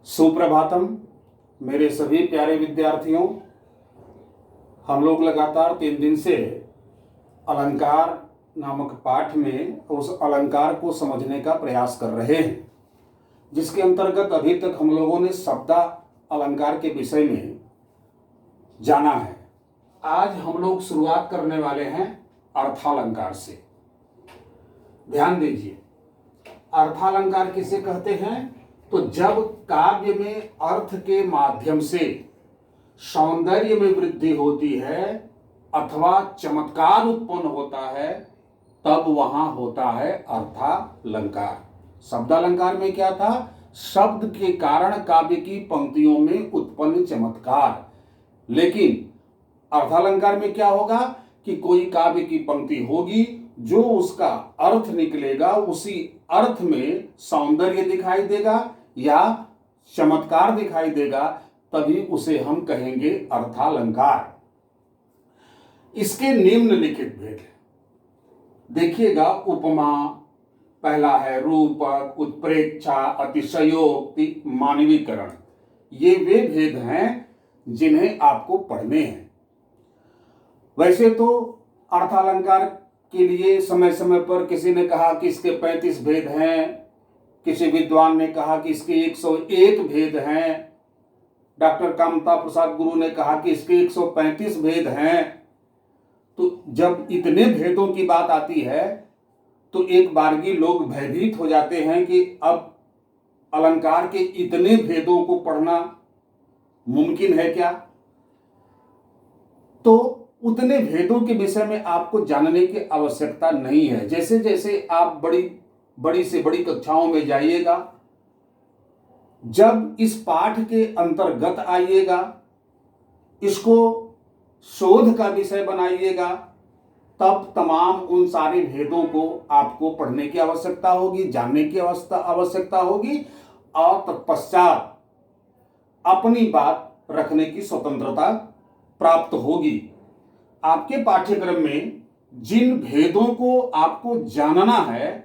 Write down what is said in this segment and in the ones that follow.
सुप्रभातम मेरे सभी प्यारे विद्यार्थियों। हम लोग लगातार 3 दिन से अलंकार नामक पाठ में उस अलंकार को समझने का प्रयास कर रहे हैं, जिसके अंतर्गत अभी तक हम लोगों ने शब्दा अलंकार के विषय में जाना है। आज हम लोग शुरुआत करने वाले हैं अर्थालंकार से। ध्यान दीजिए, अर्थालंकार किसे कहते हैं? तो जब काव्य में अर्थ के माध्यम से सौंदर्य में वृद्धि होती है अथवा चमत्कार उत्पन्न होता है, तब वहां होता है अर्थालंकार। शब्दालंकार में क्या था? शब्द के कारण काव्य की पंक्तियों में उत्पन्न चमत्कार। लेकिन अर्थालंकार में क्या होगा कि कोई काव्य की पंक्ति होगी, जो उसका अर्थ निकलेगा, उसी अर्थ में सौंदर्य दिखाई देगा या चमत्कार दिखाई देगा, तभी उसे हम कहेंगे अर्थालंकार। इसके निम्नलिखित भेद है। देखिएगा, उपमा पहला है, रूपक, उत्प्रेक्षा, अतिशयोक्ति, मानवीकरण। ये वे भेद हैं जिन्हें आपको पढ़ने हैं। वैसे तो अर्थालंकार के लिए समय समय पर किसी ने कहा कि इसके 35 भेद हैं, किसी विद्वान ने कहा कि इसके 101 भेद हैं, डॉक्टर कामता प्रसाद गुरु ने कहा कि इसके 135 भेद हैं। तो जब इतने भेदों की बात आती है तो एक बारगी लोग भयभीत हो जाते हैं कि अब अलंकार के इतने भेदों को पढ़ना मुमकिन है क्या? तो उतने भेदों के विषय में आपको जानने की आवश्यकता नहीं है। जैसे जैसे आप बड़ी से बड़ी कक्षाओं में जाइएगा, जब इस पाठ के अंतर्गत आइएगा, इसको शोध का विषय बनाइएगा, तब तमाम उन सारे भेदों को आपको पढ़ने की आवश्यकता होगी, जानने की आवश्यकता होगी, और तत्पश्चात अपनी बात रखने की स्वतंत्रता प्राप्त होगी। आपके पाठ्यक्रम में जिन भेदों को आपको जानना है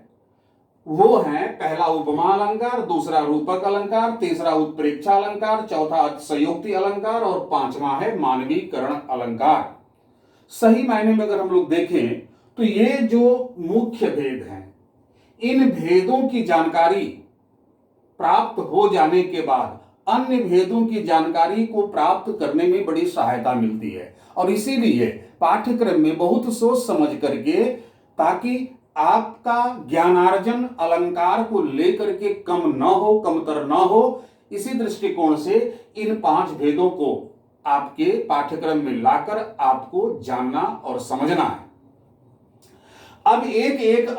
वो है, पहला उपमा अलंकार, दूसरा रूपक अलंकार, तीसरा उत्प्रेक्षा अलंकार, चौथा अतिशयोक्ति अलंकार और पांचवा है मानवीकरण अलंकार। सही मायने में अगर हम लोग देखें तो ये जो मुख्य भेद हैं, इन भेदों की जानकारी प्राप्त हो जाने के बाद अन्य भेदों की जानकारी को प्राप्त करने में बड़ी सहायता मिलती है। और इसीलिए पाठ्यक्रम में बहुत सोच समझ करके, ताकि आपका ज्ञानार्जन अलंकार को लेकर के कम न हो, कमतर न हो, इसी दृष्टिकोण से इन 5 भेदों को आपके पाठ्यक्रम में लाकर आपको जानना और समझना है। अब एक एक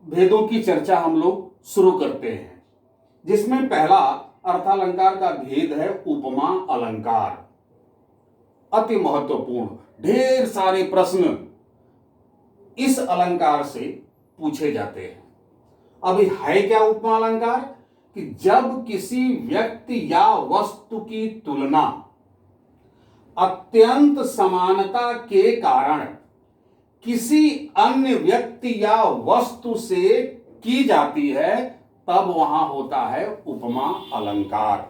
भेदों की चर्चा हम लोग शुरू करते हैं, जिसमें पहला अर्थालंकार का भेद है उपमा अलंकार। अति महत्वपूर्ण, ढेर सारे प्रश्न इस अलंकार से पूछे जाते हैं। अभी है क्या उपमा अलंकार? कि जब किसी व्यक्ति या वस्तु की तुलना अत्यंत समानता के कारण किसी अन्य व्यक्ति या वस्तु से की जाती है, तब वहां होता है उपमा अलंकार।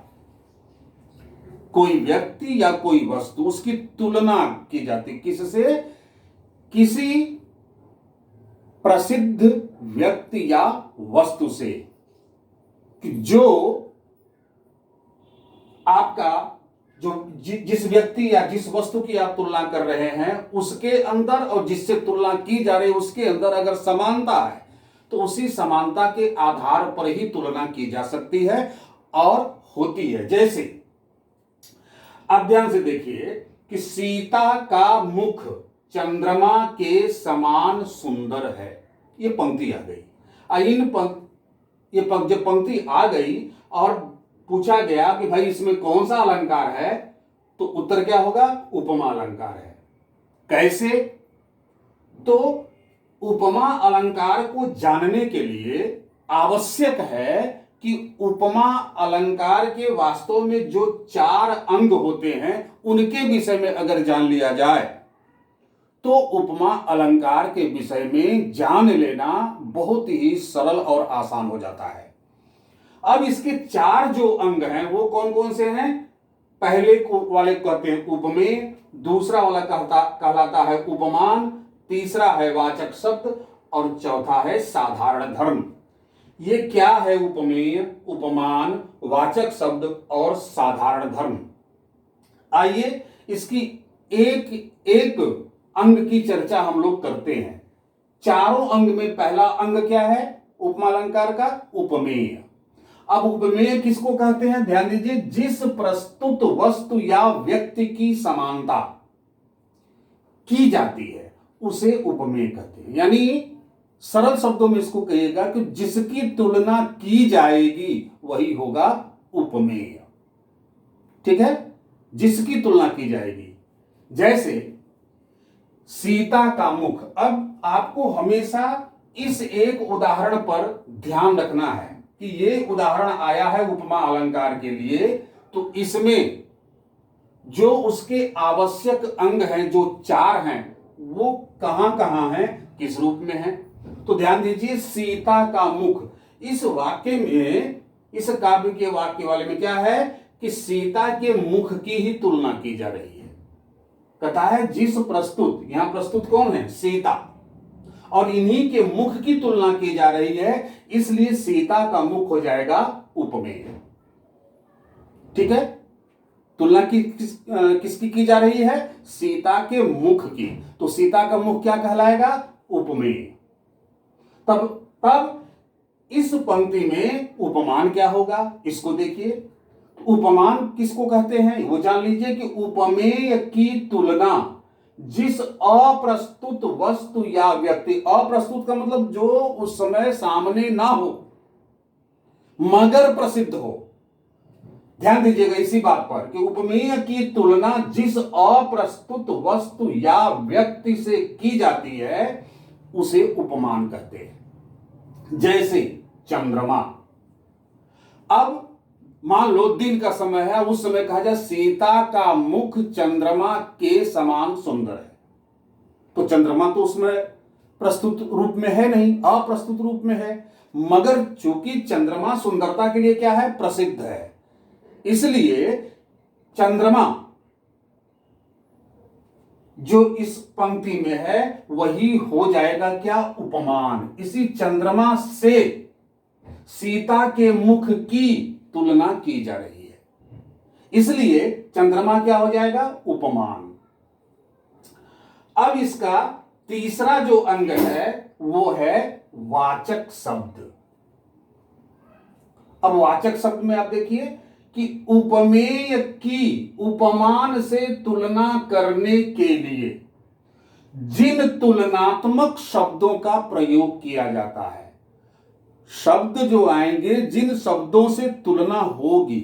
कोई व्यक्ति या कोई वस्तु, उसकी तुलना की जाती किससे? किसी प्रसिद्ध व्यक्ति या वस्तु से, कि जो आपका जिस व्यक्ति या जिस वस्तु की आप तुलना कर रहे हैं, उसके अंदर और जिससे तुलना की जा रही है उसके अंदर अगर समानता है, तो उसी समानता के आधार पर ही तुलना की जा सकती है और होती है। जैसे आप ध्यान से देखिए कि सीता का मुख चंद्रमा के समान सुंदर है। ये पंक्ति आ गई। जब पंक्ति आ गई और पूछा गया कि भाई इसमें कौन सा अलंकार है, तो उत्तर क्या होगा? उपमा अलंकार है। कैसे? तो उपमा अलंकार को जानने के लिए आवश्यक है कि उपमा अलंकार के वास्तव में जो 4 अंग होते हैं, उनके विषय में अगर जान लिया जाए, तो उपमा अलंकार के विषय में जान लेना बहुत ही सरल और आसान हो जाता है। अब इसके चार जो अंग हैं वो कौन कौन से हैं? पहले वाले कहते हैं उपमेय, दूसरा वाला कहलाता है उपमान, तीसरा है वाचक शब्द और चौथा है साधारण धर्म। ये क्या है? उपमेय, उपमान, वाचक शब्द और साधारण धर्म। आइए इसकी एक एक अंग की चर्चा हम लोग करते हैं। चारों अंग में पहला अंग क्या है उपमा अलंकार का? उपमेय। अब उपमेय किसको कहते हैं? ध्यान दीजिए, जिस प्रस्तुत वस्तु या व्यक्ति की समानता की जाती है उसे उपमेय कहते हैं। यानी सरल शब्दों में इसको कहिएगा कि जिसकी तुलना की जाएगी वही होगा उपमेय। ठीक है, जिसकी तुलना की जाएगी। जैसे सीता का मुख। अब आपको हमेशा इस एक उदाहरण पर ध्यान रखना है कि ये उदाहरण आया है उपमा अलंकार के लिए, तो इसमें जो उसके आवश्यक अंग हैं, जो चार हैं, वो कहां कहां हैं, किस रूप में हैं। तो ध्यान दीजिए, सीता का मुख, इस वाक्य में, इस काव्य के वाक्य वाले में क्या है कि सीता के मुख की ही तुलना की जा रही है। कहता है जिस प्रस्तुत, यहां प्रस्तुत कौन है? सीता, और इन्हीं के मुख की तुलना की जा रही है, इसलिए सीता का मुख हो जाएगा उपमेय। ठीक है, तुलना किसकी की जा रही है? सीता के मुख की। तो सीता का मुख क्या कहलाएगा? उपमेय। तब इस पंक्ति में उपमान क्या होगा, इसको देखिए। उपमान किसको कहते हैं वो जान लीजिए कि उपमेय की तुलना जिस अप्रस्तुत वस्तु या व्यक्ति, अप्रस्तुत का मतलब जो उस समय सामने ना हो मगर प्रसिद्ध हो। ध्यान दीजिएगा इसी बात पर कि उपमेय की तुलना जिस अप्रस्तुत वस्तु या व्यक्ति से की जाती है उसे उपमान कहते हैं। जैसे चंद्रमा। अब मान लो दिन का समय है, उस समय कहा जाए सीता का मुख चंद्रमा के समान सुंदर है, तो चंद्रमा तो उसमें प्रस्तुत रूप में है नहीं, अप्रस्तुत रूप में है, मगर चूंकि चंद्रमा सुंदरता के लिए क्या है? प्रसिद्ध है, इसलिए चंद्रमा जो इस पंक्ति में है वही हो जाएगा क्या? उपमान। इसी चंद्रमा से सीता के मुख की तुलना की जा रही है, इसलिए चंद्रमा क्या हो जाएगा? उपमान। अब इसका तीसरा जो अंग है वो है वाचक शब्द। अब वाचक शब्द में आप देखिए कि उपमेय की उपमान से तुलना करने के लिए जिन तुलनात्मक शब्दों का प्रयोग किया जाता है, शब्द जो आएंगे जिन शब्दों से तुलना होगी,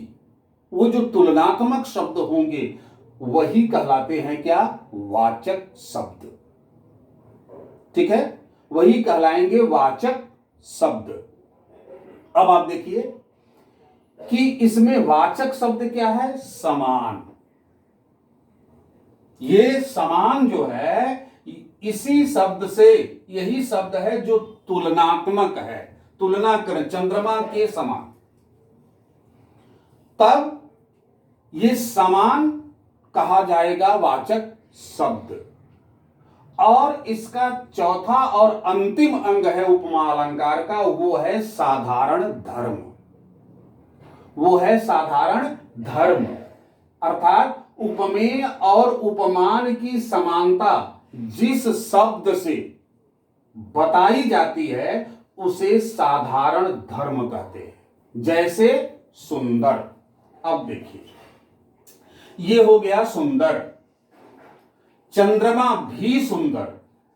वो जो तुलनात्मक शब्द होंगे वही कहलाते हैं क्या? वाचक शब्द। ठीक है, वही कहलाएंगे वाचक शब्द। अब आप देखिए कि इसमें वाचक शब्द क्या है? समान। ये समान जो है इसी शब्द से, यही शब्द है जो तुलनात्मक है, तुलना करें चंद्रमा के समान, तब ये समान कहा जाएगा वाचक शब्द। और इसका चौथा और अंतिम अंग है उपमा अलंकार का, वो है साधारण धर्म। वो है साधारण धर्म, अर्थात उपमेय और उपमान की समानता जिस शब्द से बताई जाती है उसे साधारण धर्म कहते हैं। जैसे सुंदर। अब देखिए, ये हो गया सुंदर, चंद्रमा भी सुंदर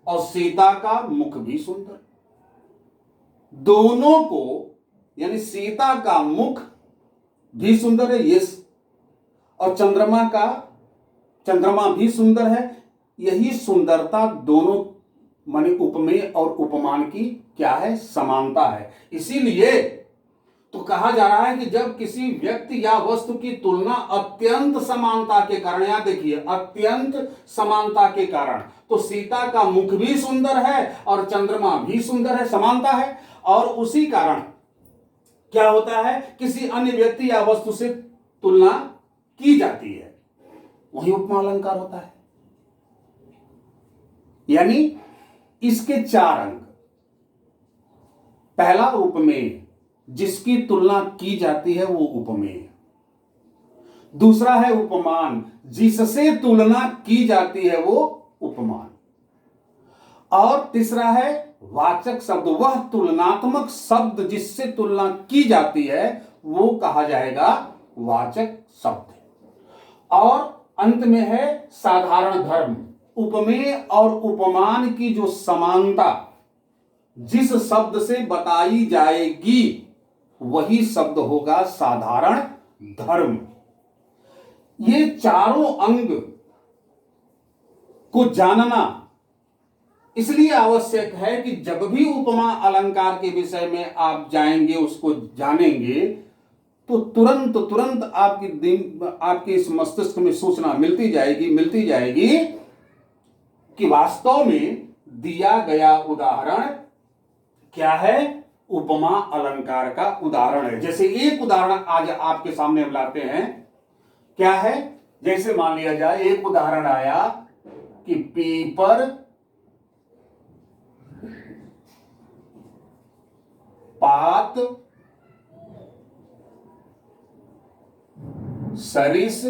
और सीता का मुख भी सुंदर। दोनों को, यानी सीता का मुख भी सुंदर है ये, और चंद्रमा भी सुंदर है। यही सुंदरता दोनों माने उपमेय और उपमान की क्या है? समानता है। इसीलिए तो कहा जा रहा है कि जब किसी व्यक्ति या वस्तु की तुलना अत्यंत समानता के कारण, यहां देखिए अत्यंत समानता के कारण, तो सीता का मुख भी सुंदर है और चंद्रमा भी सुंदर है, समानता है, और उसी कारण क्या होता है, किसी अन्य व्यक्ति या वस्तु से तुलना की जाती है, वही उपमा अलंकार होता है। यानी इसके 4 अंग। पहला उपमेय, जिसकी तुलना की जाती है वो उपमेय। दूसरा है उपमान, जिससे तुलना की जाती है वो उपमान। और तीसरा है वाचक शब्द, वह तुलनात्मक शब्द जिससे तुलना की जाती है वो कहा जाएगा वाचक शब्द। और अंत में है साधारण धर्म। उपमेय और उपमान की जो समानता जिस शब्द से बताई जाएगी वही शब्द होगा साधारण धर्म। ये चारों अंग को जानना इसलिए आवश्यक है कि जब भी उपमा अलंकार के विषय में आप जाएंगे, उसको जानेंगे, तो तुरंत आपके इस मस्तिष्क में सूचना मिलती जाएगी कि वास्तव में दिया गया उदाहरण क्या है, उपमा अलंकार का उदाहरण है। जैसे एक उदाहरण आज आपके सामने हम लाते हैं, क्या है, जैसे मान लिया जाए एक उदाहरण आया कि पीपर पात सरिस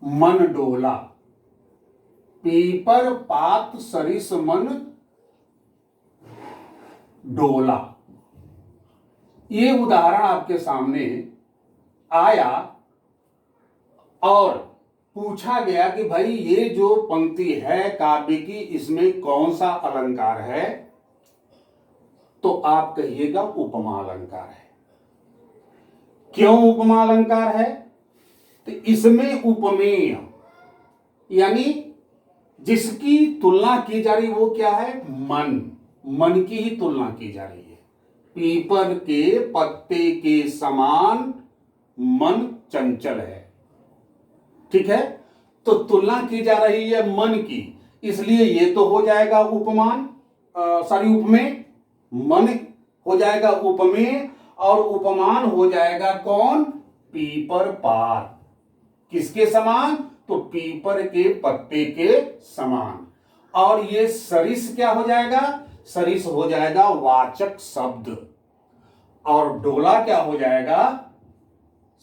मन डोला। पीपर पात सरिस मन डोला, ये उदाहरण आपके सामने आया और पूछा गया कि भाई ये जो पंक्ति है काव्य की, इसमें कौन सा अलंकार है, तो आप कहिएगा उपमा अलंकार है। क्यों उपमा अलंकार है, तो इसमें उपमेय यानी जिसकी तुलना की जा रही वो क्या है, मन की ही तुलना की जा रही है। पीपल के पत्ते के समान मन चंचल है, ठीक है, तो तुलना की जा रही है मन की, इसलिए ये तो हो जाएगा उपमेय, मन हो जाएगा उपमेय और उपमान हो जाएगा कौन, पीपर पात। किसके समान, तो पीपर के पत्ते के समान। और ये सरिस क्या हो जाएगा, सरिस हो जाएगा वाचक शब्द। और डोला क्या हो जाएगा,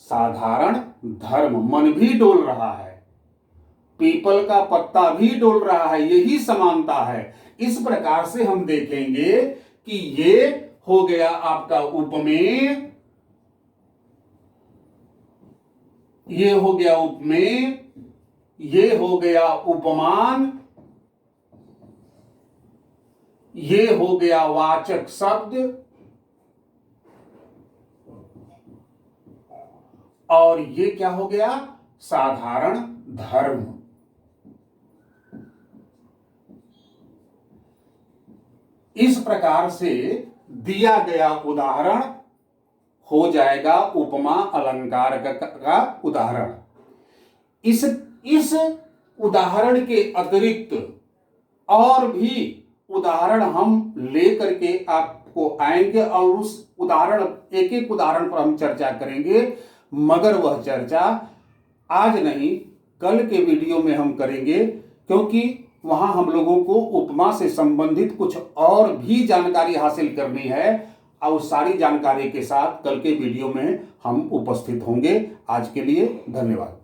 साधारण धर्म। मन भी डोल रहा है, पीपल का पत्ता भी डोल रहा है, यही समानता है। इस प्रकार से हम देखेंगे कि ये हो गया आपका उपमेय, ये हो गया उपमेय, ये हो गया उपमान, ये हो गया वाचक शब्द, और ये क्या हो गया, साधारण धर्म। इस प्रकार से दिया गया उदाहरण हो जाएगा उपमा अलंकार का उदाहरण। इस उदाहरण के अतिरिक्त और भी उदाहरण हम लेकर के आपको आएंगे और उस उदाहरण, एक एक उदाहरण पर हम चर्चा करेंगे, मगर वह चर्चा आज नहीं कल के वीडियो में हम करेंगे, क्योंकि वहां हम लोगों को उपमा से संबंधित कुछ और भी जानकारी हासिल करनी है और सारी जानकारी के साथ कल के वीडियो में हम उपस्थित होंगे। आज के लिए धन्यवाद।